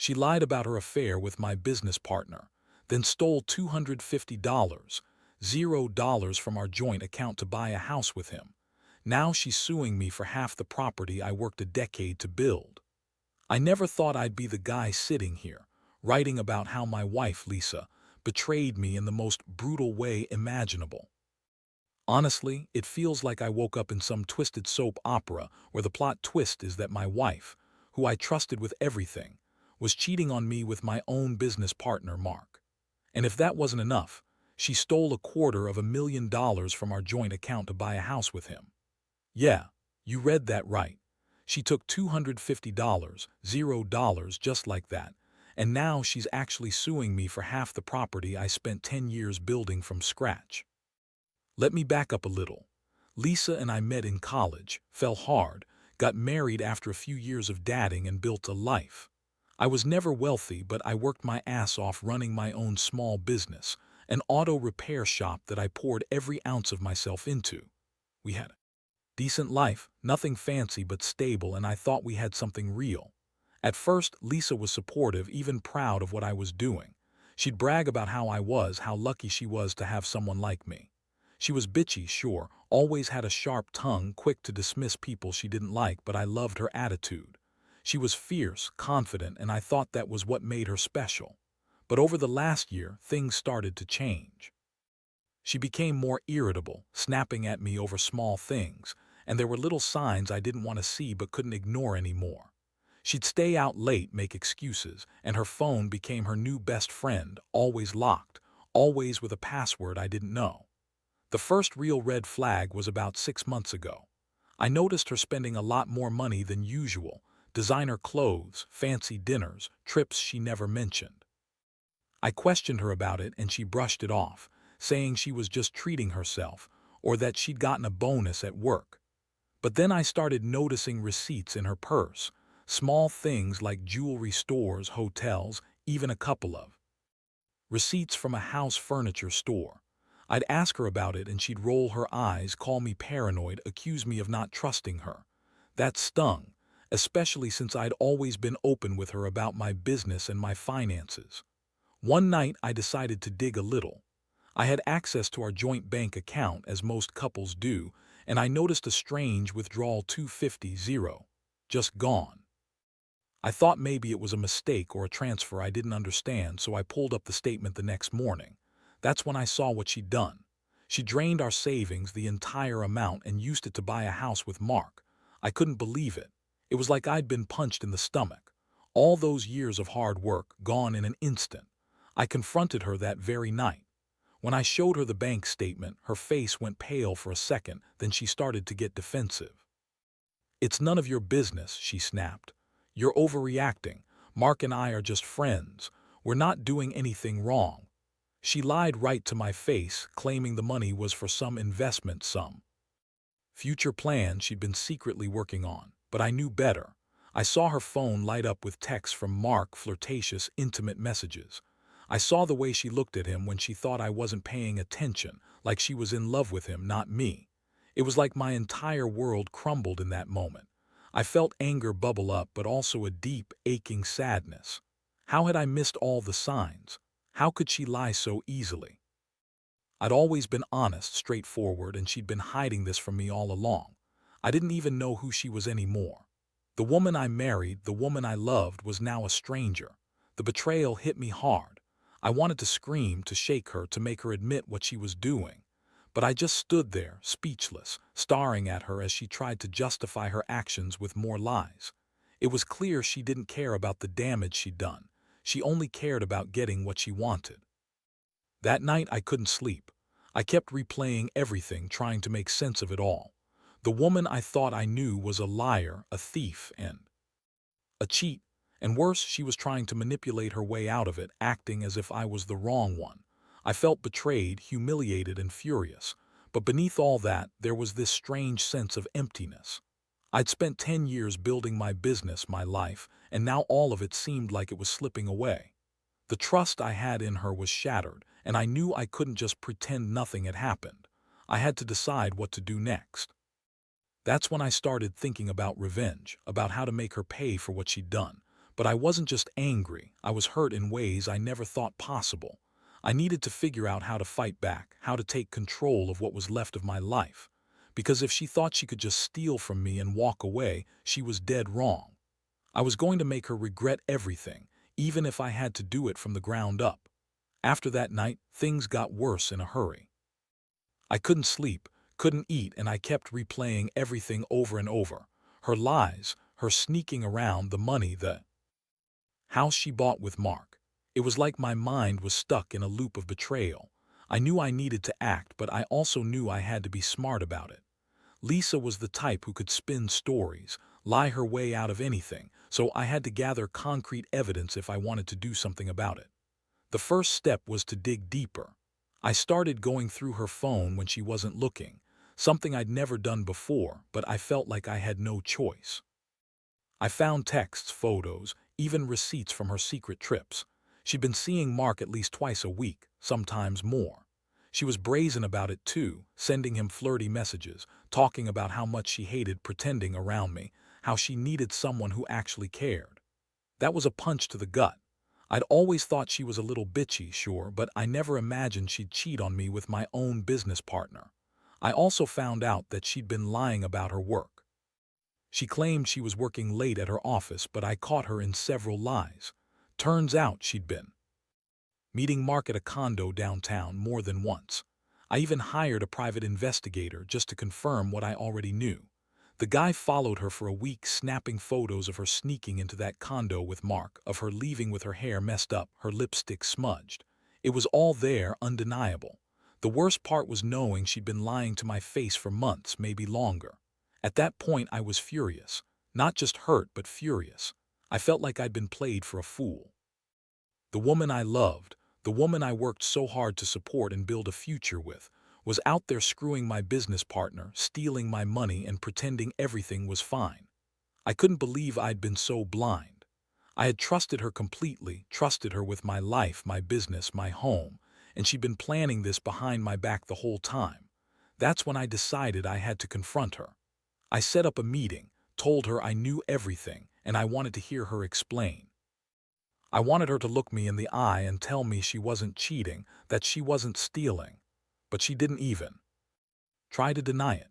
She lied about her affair with my business partner, then stole $250, $0 from our joint account to buy a house with him. Now she's suing me for half the property I worked a decade to build. I never thought I'd be the guy sitting here, writing about how my wife, Lisa, betrayed me in the most brutal way imaginable. Honestly, it feels like I woke up in some twisted soap opera where the plot twist is that my wife, who I trusted with everything, was cheating on me with my own business partner, Mark. And if that wasn't enough, she stole $250,000 from our joint account to buy a house with him. Yeah, you read that right. She took $250, $0 just like that, and now she's actually suing me for half the property I spent 10 years building from scratch. Let me back up a little. Lisa and I met in college, fell hard, got married after a few years of dating and built a life. I was never wealthy, but I worked my ass off running my own small business, an auto repair shop that I poured every ounce of myself into. We had a decent life, nothing fancy but stable, and I thought we had something real. At first, Lisa was supportive, even proud of what I was doing. She'd brag about how lucky she was to have someone like me. She was bitchy, sure, always had a sharp tongue, quick to dismiss people she didn't like, but I loved her attitude. She was fierce, confident, and I thought that was what made her special. But over the last year, things started to change. She became more irritable, snapping at me over small things, and there were little signs I didn't want to see but couldn't ignore anymore. She'd stay out late, make excuses, and her phone became her new best friend, always locked, always with a password I didn't know. The first real red flag was about 6 months ago. I noticed her spending a lot more money than usual, designer clothes, fancy dinners, trips she never mentioned. I questioned her about it and she brushed it off, saying she was just treating herself or that she'd gotten a bonus at work. But then I started noticing receipts in her purse, small things like jewelry stores, hotels, even a couple of receipts from a house furniture store. I'd ask her about it and she'd roll her eyes, call me paranoid, accuse me of not trusting her. That stung, especially since I'd always been open with her about my business and my finances. One night I decided to dig a little. I had access to our joint bank account, as most couples do, and I noticed a strange withdrawal, $250, just gone. I thought maybe it was a mistake or a transfer I didn't understand, so I pulled up the statement the next morning. That's when I saw what she'd done. She drained our savings, the entire amount, and used it to buy a house with Mark. I couldn't believe it. It was like I'd been punched in the stomach. All those years of hard work, gone in an instant. I confronted her that very night. When I showed her the bank statement, her face went pale for a second, then she started to get defensive. "It's none of your business," she snapped. "You're overreacting. Mark and I are just friends. We're not doing anything wrong." She lied right to my face, claiming the money was for some investment, some future plan she'd been secretly working on. But I knew better. I saw her phone light up with texts from Mark, flirtatious, intimate messages. I saw the way she looked at him when she thought I wasn't paying attention, like she was in love with him, not me. It was like my entire world crumbled in that moment. I felt anger bubble up, but also a deep, aching sadness. How had I missed all the signs? How could she lie so easily? I'd always been honest, straightforward, and she'd been hiding this from me all along. I didn't even know who she was anymore. The woman I married, the woman I loved, was now a stranger. The betrayal hit me hard. I wanted to scream, to shake her, to make her admit what she was doing. But I just stood there, speechless, staring at her as she tried to justify her actions with more lies. It was clear she didn't care about the damage she'd done. She only cared about getting what she wanted. That night I couldn't sleep. I kept replaying everything, trying to make sense of it all. The woman I thought I knew was a liar, a thief, and a cheat. And worse, she was trying to manipulate her way out of it, acting as if I was the wrong one. I felt betrayed, humiliated, and furious. But beneath all that, there was this strange sense of emptiness. I'd spent 10 years building my business, my life, and now all of it seemed like it was slipping away. The trust I had in her was shattered, and I knew I couldn't just pretend nothing had happened. I had to decide what to do next. That's when I started thinking about revenge, about how to make her pay for what she'd done. But I wasn't just angry, I was hurt in ways I never thought possible. I needed to figure out how to fight back, how to take control of what was left of my life. Because if she thought she could just steal from me and walk away, she was dead wrong. I was going to make her regret everything, even if I had to do it from the ground up. After that night, things got worse in a hurry. I couldn't sleep, couldn't eat, and I kept replaying everything over and over. Her lies, her sneaking around, the money, the house she bought with Mark. It was like my mind was stuck in a loop of betrayal. I knew I needed to act, but I also knew I had to be smart about it. Lisa was the type who could spin stories, lie her way out of anything, so I had to gather concrete evidence if I wanted to do something about it. The first step was to dig deeper. I started going through her phone when she wasn't looking, something I'd never done before, but I felt like I had no choice. I found texts, photos, even receipts from her secret trips. She'd been seeing Mark at least twice a week, sometimes more. She was brazen about it too, sending him flirty messages, talking about how much she hated pretending around me, how she needed someone who actually cared. That was a punch to the gut. I'd always thought she was a little bitchy, sure, but I never imagined she'd cheat on me with my own business partner. I also found out that she'd been lying about her work. She claimed she was working late at her office, but I caught her in several lies. Turns out she'd been meeting Mark at a condo downtown more than once. I even hired a private investigator just to confirm what I already knew. The guy followed her for a week, snapping photos of her sneaking into that condo with Mark, of her leaving with her hair messed up, her lipstick smudged. It was all there, undeniable. The worst part was knowing she'd been lying to my face for months, maybe longer. At that point, I was furious. Not just hurt, but furious. I felt like I'd been played for a fool. The woman I loved, the woman I worked so hard to support and build a future with, was out there screwing my business partner, stealing my money, and pretending everything was fine. I couldn't believe I'd been so blind. I had trusted her completely, trusted her with my life, my business, my home, and she'd been planning this behind my back the whole time. That's when I decided I had to confront her. I set up a meeting, told her I knew everything, and I wanted to hear her explain. I wanted her to look me in the eye and tell me she wasn't cheating, that she wasn't stealing. But she didn't even try to deny it.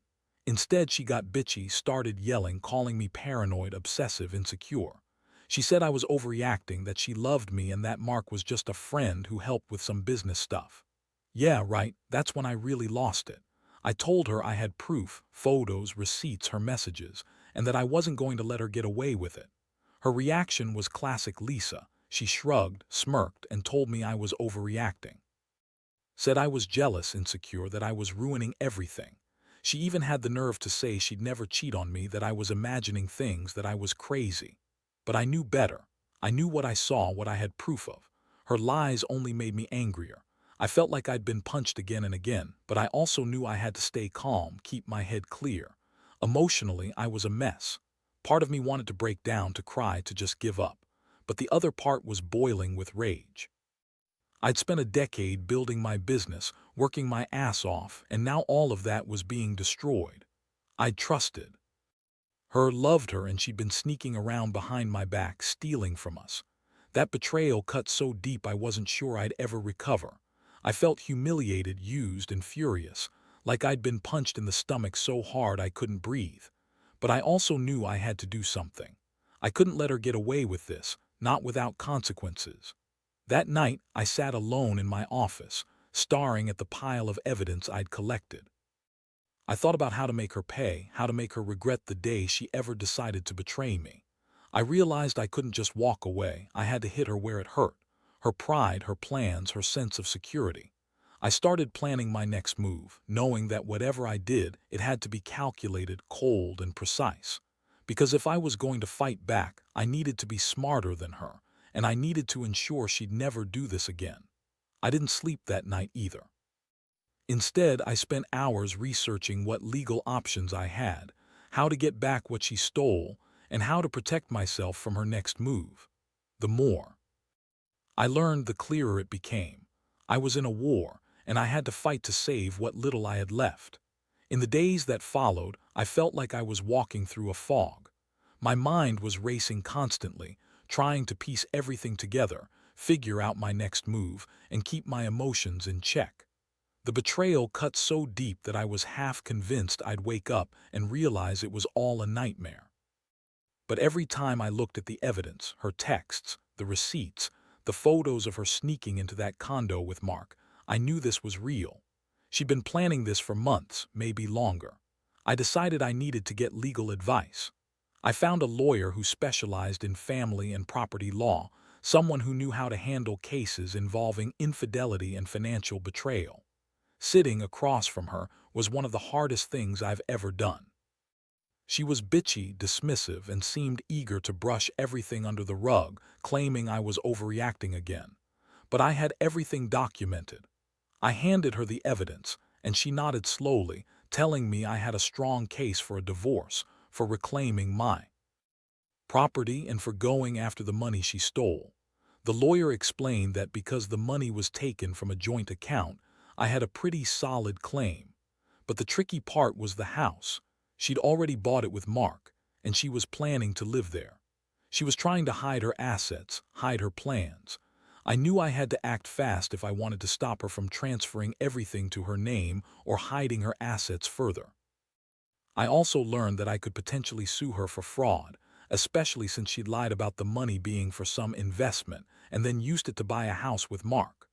Instead, she got bitchy, started yelling, calling me paranoid, obsessive, insecure. She said I was overreacting, that she loved me, and that Mark was just a friend who helped with some business stuff. Yeah, right, that's when I really lost it. I told her I had proof, photos, receipts, her messages, and that I wasn't going to let her get away with it. Her reaction was classic Lisa. She shrugged, smirked, and told me I was overreacting. Said I was jealous, insecure, that I was ruining everything. She even had the nerve to say she'd never cheat on me, that I was imagining things, that I was crazy. But I knew better. I knew what I saw, what I had proof of. Her lies only made me angrier. I felt like I'd been punched again and again, but I also knew I had to stay calm, keep my head clear. Emotionally, I was a mess. Part of me wanted to break down, to cry, to just give up. But the other part was boiling with rage. I'd spent a decade building my business, working my ass off, and now all of that was being destroyed. I'd trusted her, loved her, and she'd been sneaking around behind my back, stealing from us. That betrayal cut so deep I wasn't sure I'd ever recover. I felt humiliated, used, and furious, like I'd been punched in the stomach so hard I couldn't breathe. But I also knew I had to do something. I couldn't let her get away with this, not without consequences. That night, I sat alone in my office, staring at the pile of evidence I'd collected. I thought about how to make her pay, how to make her regret the day she ever decided to betray me. I realized I couldn't just walk away. I had to hit her where it hurt. Her pride, her plans, her sense of security. I started planning my next move, knowing that whatever I did, it had to be calculated, cold, and precise. Because if I was going to fight back, I needed to be smarter than her, and I needed to ensure she'd never do this again. I didn't sleep that night either. Instead, I spent hours researching what legal options I had, how to get back what she stole, and how to protect myself from her next move. The more I learned, the clearer it became. I was in a war, and I had to fight to save what little I had left. In the days that followed, I felt like I was walking through a fog. My mind was racing constantly, trying to piece everything together, figure out my next move, and keep my emotions in check. The betrayal cut so deep that I was half convinced I'd wake up and realize it was all a nightmare. But every time I looked at the evidence, her texts, the receipts, the photos of her sneaking into that condo with Mark, I knew this was real. She'd been planning this for months, maybe longer. I decided I needed to get legal advice. I found a lawyer who specialized in family and property law, someone who knew how to handle cases involving infidelity and financial betrayal. Sitting across from her was one of the hardest things I've ever done. She was bitchy, dismissive, and seemed eager to brush everything under the rug, claiming I was overreacting again. But I had everything documented. I handed her the evidence, and she nodded slowly, telling me I had a strong case for a divorce, for reclaiming my property and for going after the money she stole. The lawyer explained that because the money was taken from a joint account, I had a pretty solid claim. But the tricky part was the house. She'd already bought it with Mark, and she was planning to live there. She was trying to hide her assets, hide her plans. I knew I had to act fast if I wanted to stop her from transferring everything to her name or hiding her assets further. I also learned that I could potentially sue her for fraud, especially since she'd lied about the money being for some investment and then used it to buy a house with Mark.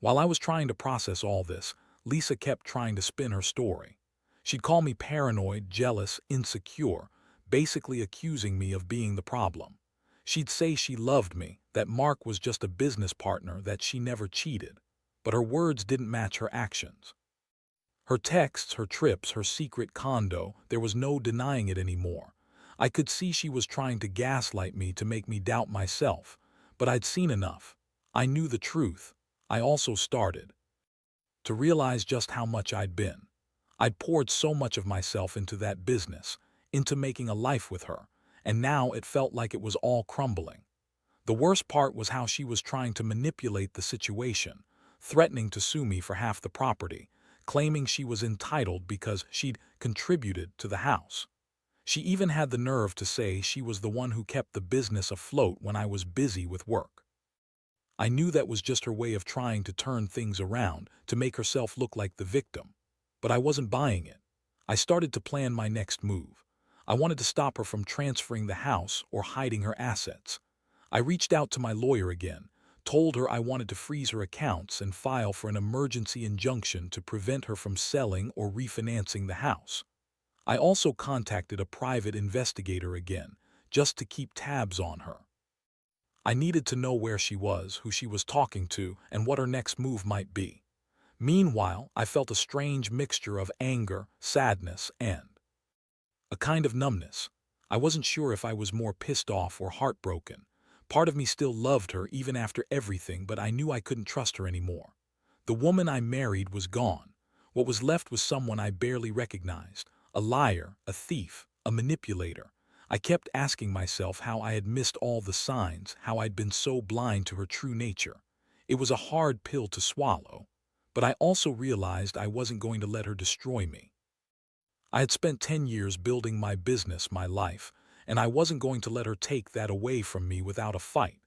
While I was trying to process all this, Lisa kept trying to spin her story. She'd call me paranoid, jealous, insecure, basically accusing me of being the problem. She'd say she loved me, that Mark was just a business partner, that she never cheated. But her words didn't match her actions. Her texts, her trips, her secret condo, there was no denying it anymore. I could see she was trying to gaslight me to make me doubt myself, but I'd seen enough. I knew the truth. I also started to realize just how much I'd been. I'd poured so much of myself into that business, into making a life with her, and now it felt like it was all crumbling. The worst part was how she was trying to manipulate the situation, threatening to sue me for half the property, claiming she was entitled because she'd contributed to the house. She even had the nerve to say she was the one who kept the business afloat when I was busy with work. I knew that was just her way of trying to turn things around, to make herself look like the victim. But I wasn't buying it. I started to plan my next move. I wanted to stop her from transferring the house or hiding her assets. I reached out to my lawyer again, told her I wanted to freeze her accounts and file for an emergency injunction to prevent her from selling or refinancing the house. I also contacted a private investigator again, just to keep tabs on her. I needed to know where she was, who she was talking to, and what her next move might be. Meanwhile, I felt a strange mixture of anger, sadness, and a kind of numbness. I wasn't sure if I was more pissed off or heartbroken. Part of me still loved her even after everything, but I knew I couldn't trust her anymore. The woman I married was gone. What was left was someone I barely recognized, a liar, a thief, a manipulator. I kept asking myself how I had missed all the signs, how I'd been so blind to her true nature. It was a hard pill to swallow, but I also realized I wasn't going to let her destroy me. I had spent 10 years building my business, my life, and I wasn't going to let her take that away from me without a fight.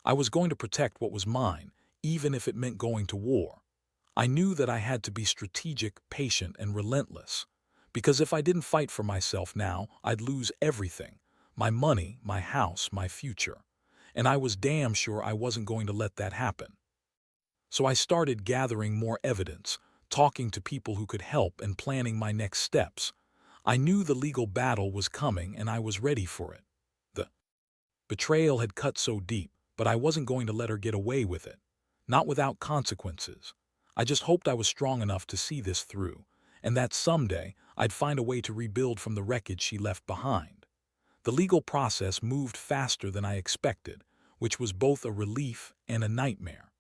I was going to protect what was mine, even if it meant going to war. I knew that I had to be strategic, patient, and relentless. Because if I didn't fight for myself now, I'd lose everything. My money, my house, my future. And I was damn sure I wasn't going to let that happen. So I started gathering more evidence, talking to people who could help, and planning my next steps. I knew the legal battle was coming, and I was ready for it. The betrayal had cut so deep, but I wasn't going to let her get away with it. Not without consequences. I just hoped I was strong enough to see this through, and that someday I'd find a way to rebuild from the wreckage she left behind. The legal process moved faster than I expected, which was both a relief and a nightmare.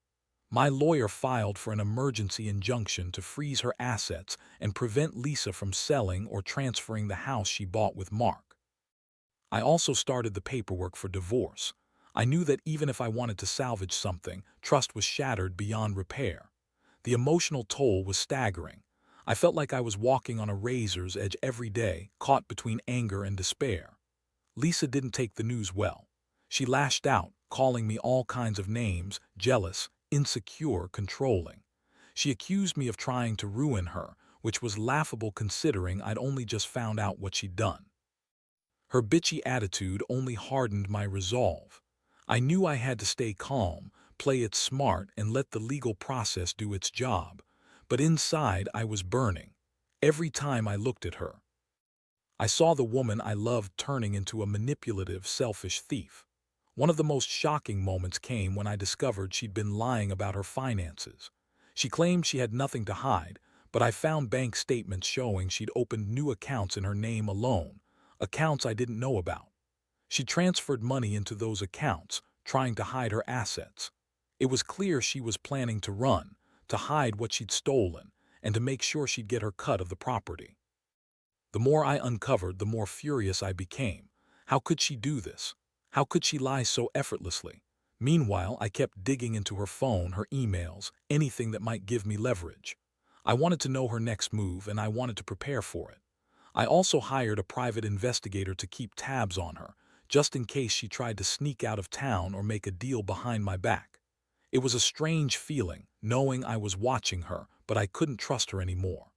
My lawyer filed for an emergency injunction to freeze her assets and prevent Lisa from selling or transferring the house she bought with Mark. I also started the paperwork for divorce. I knew that even if I wanted to salvage something, trust was shattered beyond repair. The emotional toll was staggering. I felt like I was walking on a razor's edge every day, caught between anger and despair. Lisa didn't take the news well. She lashed out, calling me all kinds of names: jealous, insecure, controlling. She accused me of trying to ruin her, which was laughable considering I'd only just found out what she'd done. Her bitchy attitude only hardened my resolve. I knew I had to stay calm, play it smart, and let the legal process do its job. But inside I was burning. Every time I looked at her, I saw the woman I loved turning into a manipulative, selfish thief. One of the most shocking moments came when I discovered she'd been lying about her finances. She claimed she had nothing to hide, but I found bank statements showing she'd opened new accounts in her name alone, accounts I didn't know about. She transferred money into those accounts, trying to hide her assets. It was clear she was planning to run, to hide what she'd stolen, and to make sure she'd get her cut of the property. The more I uncovered, the more furious I became. How could she do this? How could she lie so effortlessly? Meanwhile, I kept digging into her phone, her emails, anything that might give me leverage. I wanted to know her next move, and I wanted to prepare for it. I also hired a private investigator to keep tabs on her, just in case she tried to sneak out of town or make a deal behind my back. It was a strange feeling, knowing I was watching her, but I couldn't trust her anymore.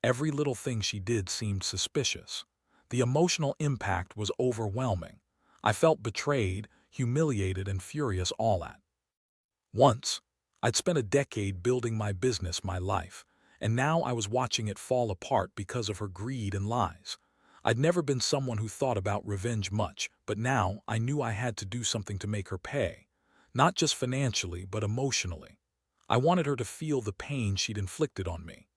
Every little thing she did seemed suspicious. The emotional impact was overwhelming. I felt betrayed, humiliated, and furious all at once. I'd spent a decade building my business, my life, and now I was watching it fall apart because of her greed and lies. I'd never been someone who thought about revenge much, but now I knew I had to do something to make her pay. Not just financially, but emotionally. I wanted her to feel the pain she'd inflicted on me.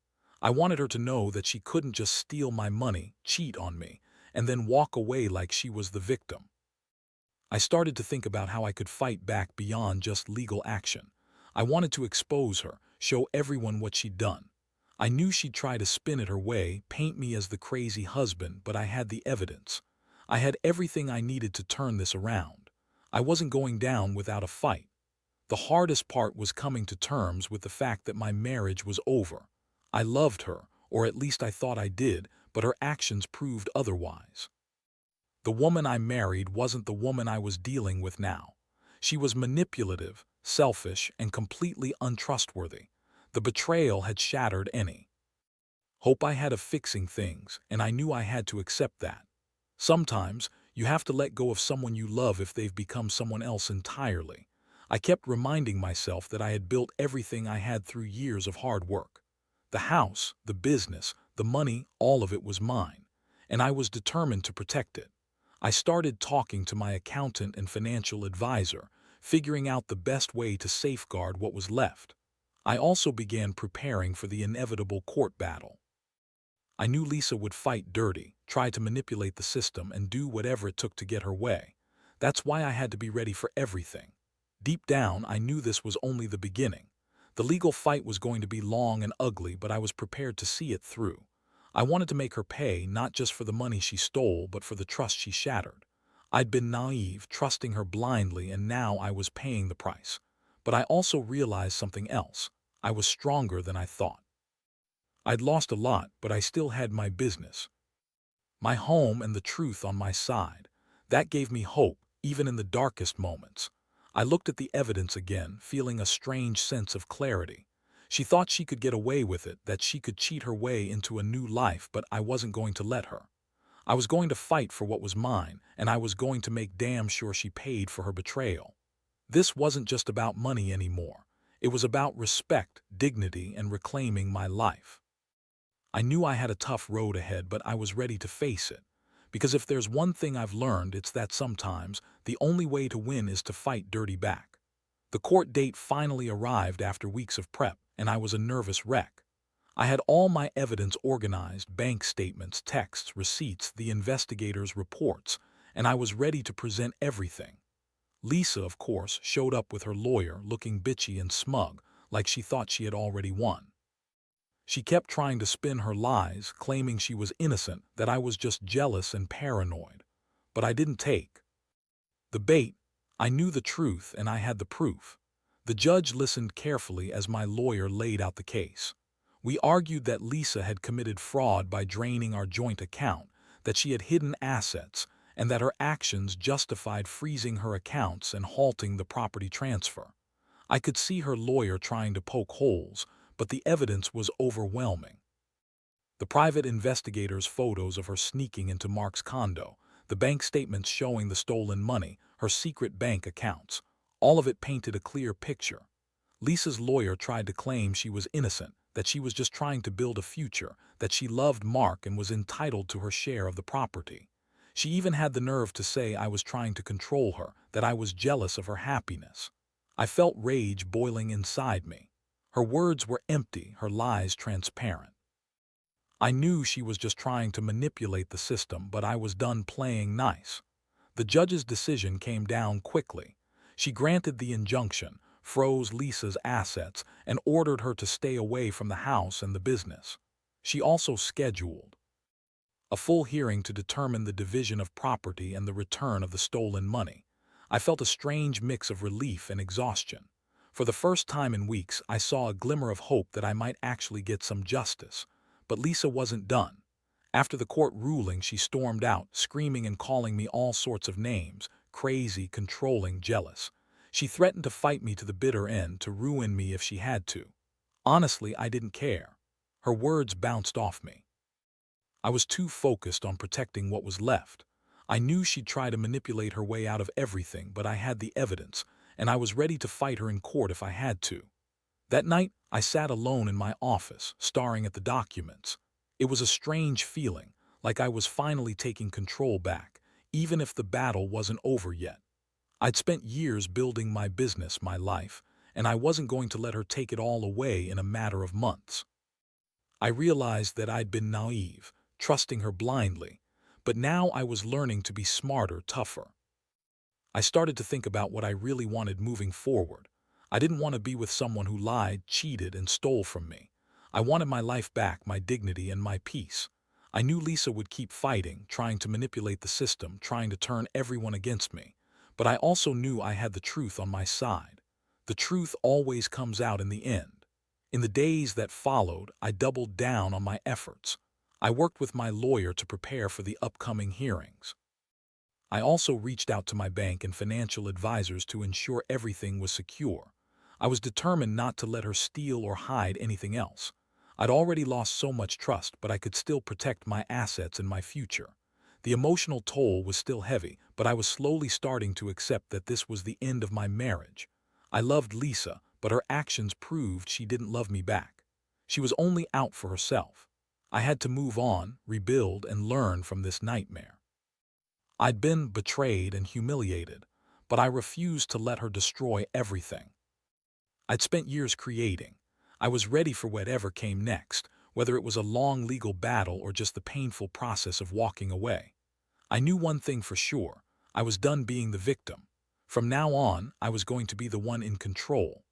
I wanted her to know that she couldn't just steal my money, cheat on me, and then walk away like she was the victim. I started to think about how I could fight back beyond just legal action. I wanted to expose her, show everyone what she'd done. I knew she'd try to spin it her way, paint me as the crazy husband, but I had the evidence. I had everything I needed to turn this around. I wasn't going down without a fight. The hardest part was coming to terms with the fact that my marriage was over. I loved her, or at least I thought I did, but her actions proved otherwise. The woman I married wasn't the woman I was dealing with now. She was manipulative, selfish, and completely untrustworthy. The betrayal had shattered any hope I had of fixing things, and I knew I had to accept that. Sometimes, you have to let go of someone you love if they've become someone else entirely. I kept reminding myself that I had built everything I had through years of hard work. The house, the business, the money, all of it was mine, and I was determined to protect it. I started talking to my accountant and financial advisor, figuring out the best way to safeguard what was left. I also began preparing for the inevitable court battle. I knew Lisa would fight dirty, try to manipulate the system, and do whatever it took to get her way. That's why I had to be ready for everything. Deep down, I knew this was only the beginning. The legal fight was going to be long and ugly, but I was prepared to see it through. I wanted to make her pay, not just for the money she stole, but for the trust she shattered. I'd been naive, trusting her blindly, and now I was paying the price. But I also realized something else. I was stronger than I thought. I'd lost a lot, but I still had my business, my home, and the truth on my side. That gave me hope, even in the darkest moments. I looked at the evidence again, feeling a strange sense of clarity. She thought she could get away with it, that she could cheat her way into a new life, but I wasn't going to let her. I was going to fight for what was mine, and I was going to make damn sure she paid for her betrayal. This wasn't just about money anymore. It was about respect, dignity, and reclaiming my life. I knew I had a tough road ahead, but I was ready to face it. Because if there's one thing I've learned, it's that sometimes the only way to win is to fight dirty back. The court date finally arrived after weeks of prep, and I was a nervous wreck. I had all my evidence organized: bank statements, texts, receipts, the investigators' reports, and I was ready to present everything. Lisa, of course, showed up with her lawyer, looking bitchy and smug, like she thought she had already won. She kept trying to spin her lies, claiming she was innocent, that I was just jealous and paranoid. But I didn't take the bait. I knew the truth, and I had the proof. The judge listened carefully as my lawyer laid out the case. We argued that Lisa had committed fraud by draining our joint account, that she had hidden assets, and that her actions justified freezing her accounts and halting the property transfer. I could see her lawyer trying to poke holes, but the evidence was overwhelming. The private investigator's photos of her sneaking into Mark's condo, the bank statements showing the stolen money, her secret bank accounts, all of it painted a clear picture. Lisa's lawyer tried to claim she was innocent, that she was just trying to build a future, that she loved Mark and was entitled to her share of the property. She even had the nerve to say I was trying to control her, that I was jealous of her happiness. I felt rage boiling inside me. Her words were empty, her lies transparent. I knew she was just trying to manipulate the system, but I was done playing nice. The judge's decision came down quickly. She granted the injunction, froze Lisa's assets, and ordered her to stay away from the house and the business. She also scheduled a full hearing to determine the division of property and the return of the stolen money. I felt a strange mix of relief and exhaustion. For the first time in weeks, I saw a glimmer of hope that I might actually get some justice. But Lisa wasn't done. After the court ruling, she stormed out, screaming and calling me all sorts of names: crazy, controlling, jealous. She threatened to fight me to the bitter end, to ruin me if she had to. Honestly, I didn't care. Her words bounced off me. I was too focused on protecting what was left. I knew she'd try to manipulate her way out of everything, but I had the evidence, and I was ready to fight her in court if I had to. That night, I sat alone in my office, staring at the documents. It was a strange feeling, like I was finally taking control back, even if the battle wasn't over yet. I'd spent years building my business, my life, and I wasn't going to let her take it all away in a matter of months. I realized that I'd been naive, trusting her blindly, but now I was learning to be smarter, tougher. I started to think about what I really wanted moving forward. I didn't want to be with someone who lied, cheated, and stole from me. I wanted my life back, my dignity, and my peace. I knew Lisa would keep fighting, trying to manipulate the system, trying to turn everyone against me. But I also knew I had the truth on my side. The truth always comes out in the end. In the days that followed, I doubled down on my efforts. I worked with my lawyer to prepare for the upcoming hearings. I also reached out to my bank and financial advisors to ensure everything was secure. I was determined not to let her steal or hide anything else. I'd already lost so much trust, but I could still protect my assets and my future. The emotional toll was still heavy, but I was slowly starting to accept that this was the end of my marriage. I loved Lisa, but her actions proved she didn't love me back. She was only out for herself. I had to move on, rebuild, and learn from this nightmare. I'd been betrayed and humiliated, but I refused to let her destroy everything I'd spent years creating. I was ready for whatever came next, whether it was a long legal battle or just the painful process of walking away. I knew one thing for sure: I was done being the victim. From now on, I was going to be the one in control.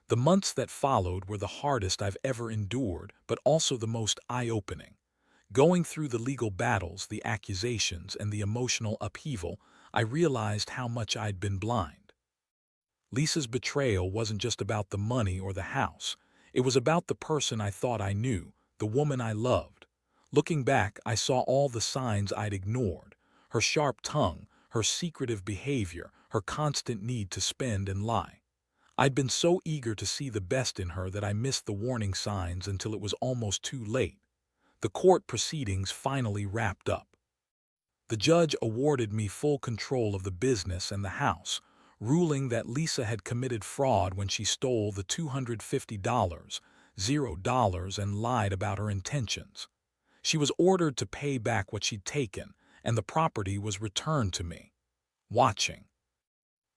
The months that followed were the hardest I've ever endured, but also the most eye-opening. Going through the legal battles, the accusations, and the emotional upheaval, I realized how much I'd been blind. Lisa's betrayal wasn't just about the money or the house. It was about the person I thought I knew, the woman I loved. Looking back, I saw all the signs I'd ignored: her sharp tongue, her secretive behavior, her constant need to spend and lie. I'd been so eager to see the best in her that I missed the warning signs until it was almost too late. The court proceedings finally wrapped up. The judge awarded me full control of the business and the house, ruling that Lisa had committed fraud when she stole the $250, $0, and lied about her intentions. She was ordered to pay back what she'd taken, and the property was returned to me. Watching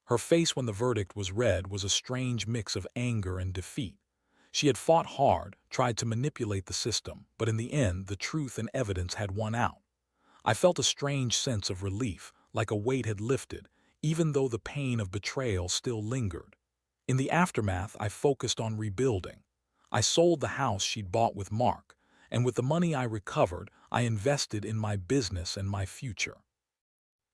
her face when the verdict was read was a strange mix of anger and defeat. She had fought hard, tried to manipulate the system, but in the end, the truth and evidence had won out. I felt a strange sense of relief, like a weight had lifted, even though the pain of betrayal still lingered. In the aftermath, I focused on rebuilding. I sold the house she'd bought with Mark, and with the money I recovered, I invested in my business and my future.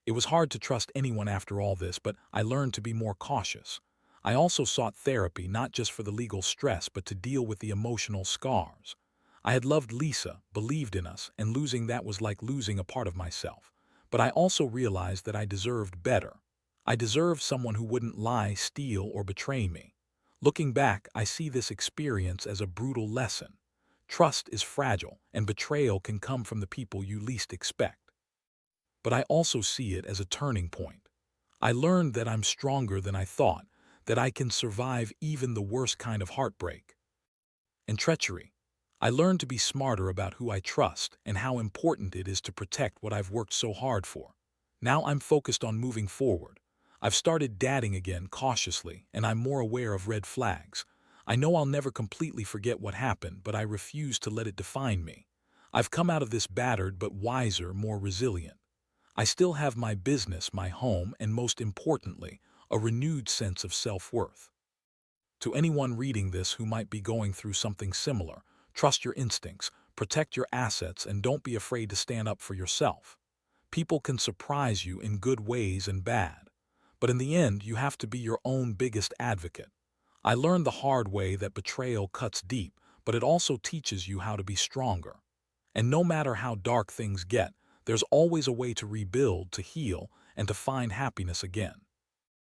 It was hard to trust anyone after all this, but I learned to be more cautious. I also sought therapy, not just for the legal stress, but to deal with the emotional scars. I had loved Lisa, believed in us, and losing that was like losing a part of myself. But I also realized that I deserved better. I deserved someone who wouldn't lie, steal, or betray me. Looking back, I see this experience as a brutal lesson. Trust is fragile, and betrayal can come from the people you least expect. But I also see it as a turning point. I learned that I'm stronger than I thought, that I can survive even the worst kind of heartbreak. And treachery. I learned to be smarter about who I trust and how important it is to protect what I've worked so hard for. Now I'm focused on moving forward. I've started dating again cautiously, and I'm more aware of red flags. I know I'll never completely forget what happened, but I refuse to let it define me. I've come out of this battered but wiser, more resilient. I still have my business, my home, and most importantly, a renewed sense of self-worth. To anyone reading this who might be going through something similar, trust your instincts, protect your assets, and don't be afraid to stand up for yourself. People can surprise you in good ways and bad, but in the end, you have to be your own biggest advocate. I learned the hard way that betrayal cuts deep, but it also teaches you how to be stronger. And no matter how dark things get, there's always a way to rebuild, to heal, and to find happiness again.